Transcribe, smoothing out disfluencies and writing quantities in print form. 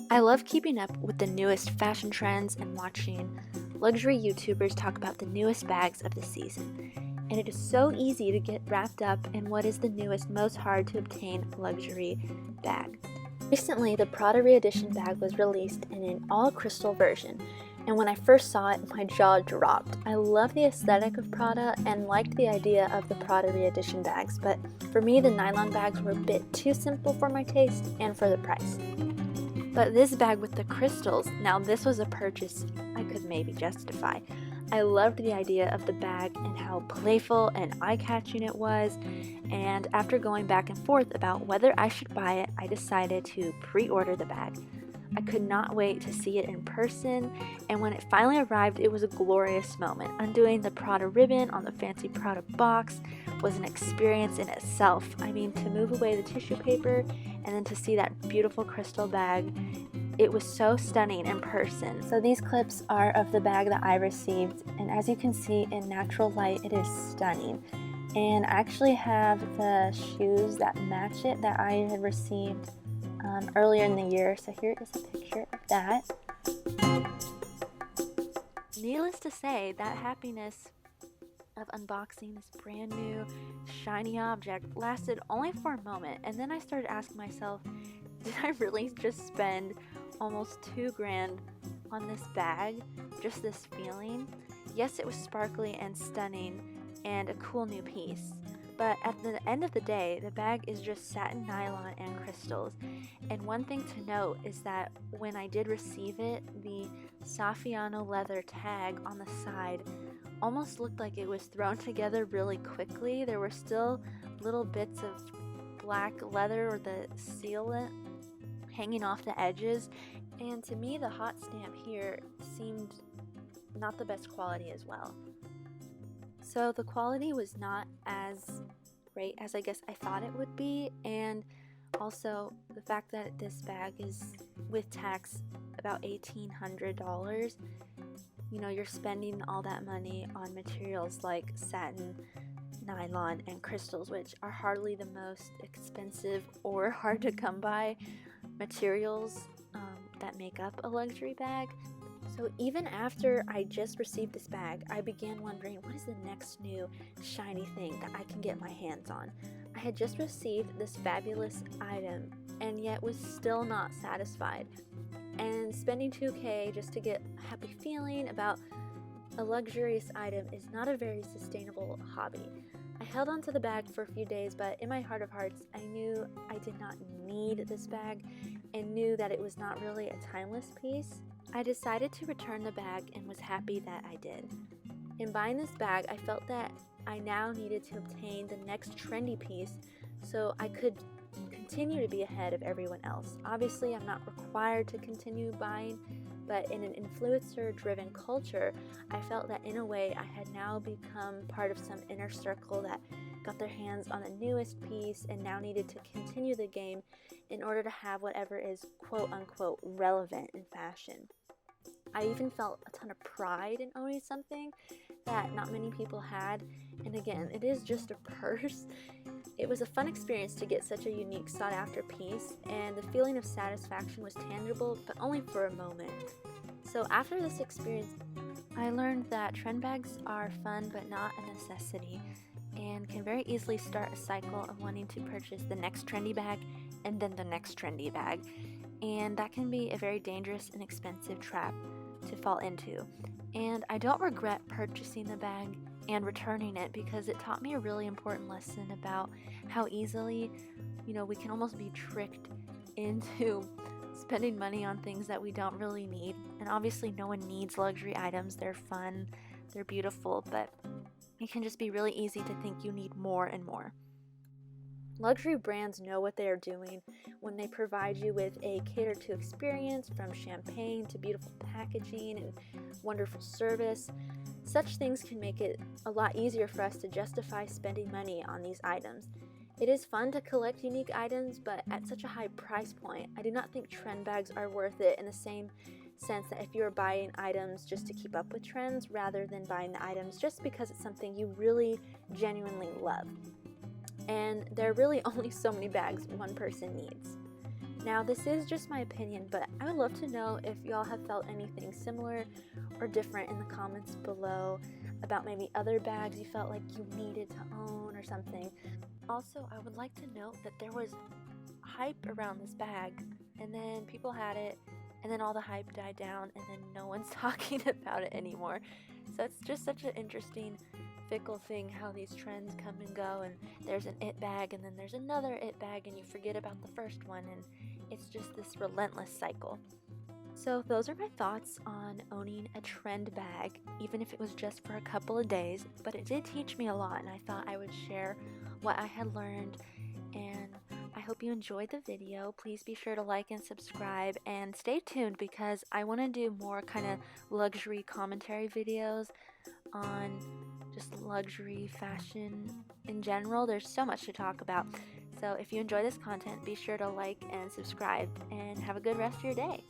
I love keeping up with the newest fashion trends and watching luxury YouTubers talk about the newest bags of the season. And it is so easy to get wrapped up in what is the newest, most hard to obtain luxury bag. Recently, the Prada re-edition bag was released in an all-crystal version, and when I first saw it, my jaw dropped. I love the aesthetic of Prada and liked the idea of the Prada re-edition bags, but for me, the nylon bags were a bit too simple for my taste and for the price. But this bag with the crystals, now this was a purchase I could maybe justify. I loved the idea of the bag and how playful and eye-catching it was, and after going back and forth about whether I should buy it, I decided to pre-order the bag. I could not wait to see it in person, and when it finally arrived, it was a glorious moment. Undoing the Prada ribbon on the fancy Prada box was an experience in itself. I mean, to move away the tissue paper and then to see that beautiful crystal bag, it was so stunning in person. So these clips are of the bag that I received, and as you can see in natural light, it is stunning. And I actually have the shoes that match it that I had received earlier in the year. So here is a picture of that. Needless to say, that happiness of unboxing this brand new shiny object lasted only for a moment, and then I started asking myself, did I really just spend almost $2,000 on this bag? Just this feeling? Yes, it was sparkly and stunning and a cool new piece, but at the end of the day, the bag is just satin, nylon, and crystals. And one thing to note is that when I did receive it, the Saffiano leather tag on the side almost looked like it was thrown together really quickly. There were still little bits of black leather or the sealant hanging off the edges, and to me the hot stamp here seemed not the best quality as well. So the quality was not as great as I guess I thought it would be, and also the fact that this bag is with tax about $1,800. You know, you're spending all that money on materials like satin, nylon, and crystals, which are hardly the most expensive or hard to come by materials that make up a luxury bag. So even after I just received this bag, I began wondering, what is the next new shiny thing that I can get my hands on? I had just received this fabulous item and yet was still not satisfied. And spending $2,000 just to get a happy feeling about a luxurious item is not a very sustainable hobby. I held on to the bag for a few days, but in my heart of hearts, I knew I did not need this bag and knew that it was not really a timeless piece. I decided to return the bag and was happy that I did. In buying this bag, I felt that I now needed to obtain the next trendy piece so I could continue to be ahead of everyone else. Obviously, I'm not required to continue buying, but in an influencer-driven culture, I felt that in a way I had now become part of some inner circle that got their hands on the newest piece and now needed to continue the game in order to have whatever is quote-unquote relevant in fashion. I even felt a ton of pride in owning something that not many people had, and again, it is just a purse. It was a fun experience to get such a unique, sought-after piece, and the feeling of satisfaction was tangible, but only for a moment. So after this experience, I learned that trend bags are fun but not a necessity, and can very easily start a cycle of wanting to purchase the next trendy bag and then the next trendy bag, and that can be a very dangerous and expensive trap to fall into. And I don't regret purchasing the bag and returning it because it taught me a really important lesson about how easily, we can almost be tricked into spending money on things that we don't really need. And obviously no one needs luxury items. They're fun, they're beautiful, but it can just be really easy to think you need more and more. Luxury brands know what they are doing when they provide you with a catered-to experience, from champagne to beautiful packaging and wonderful service. Such things can make it a lot easier for us to justify spending money on these items. It is fun to collect unique items, but at such a high price point, I do not think trend bags are worth it in the same sense that if you are buying items just to keep up with trends rather than buying the items just because it's something you really genuinely love. And there are really only so many bags one person needs. Now, this is just my opinion, but I would love to know if y'all have felt anything similar or different in the comments below about maybe other bags you felt like you needed to own or something. Also, I would like to note that there was hype around this bag, and then people had it, and then all the hype died down, and then no one's talking about it anymore. So it's just such an interesting, fickle thing how these trends come and go, and there's an it bag, and then there's another it bag, and you forget about the first one, and it's just this relentless cycle. So those are my thoughts on owning a trend bag, even if it was just for a couple of days, but it did teach me a lot, and I thought I would share what I had learned. And I hope you enjoyed the video. Please be sure to like and subscribe, and stay tuned because I want to do more kind of luxury commentary videos on just luxury fashion in general. There's so much to talk about. So if you enjoy this content, be sure to like and subscribe, and have a good rest of your day.